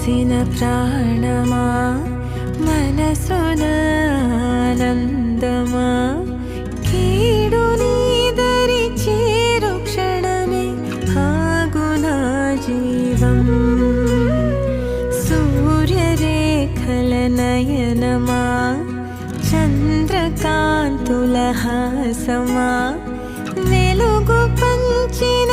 పోసిన ప్రాణమా మనసున ఆనందమా కీడు నీదరి చేరు క్షణమే ఆగునా జీవం సూర్యరేఖల నయనమా చంద్రకాంతుల హాసమా వెలుగు పంచిన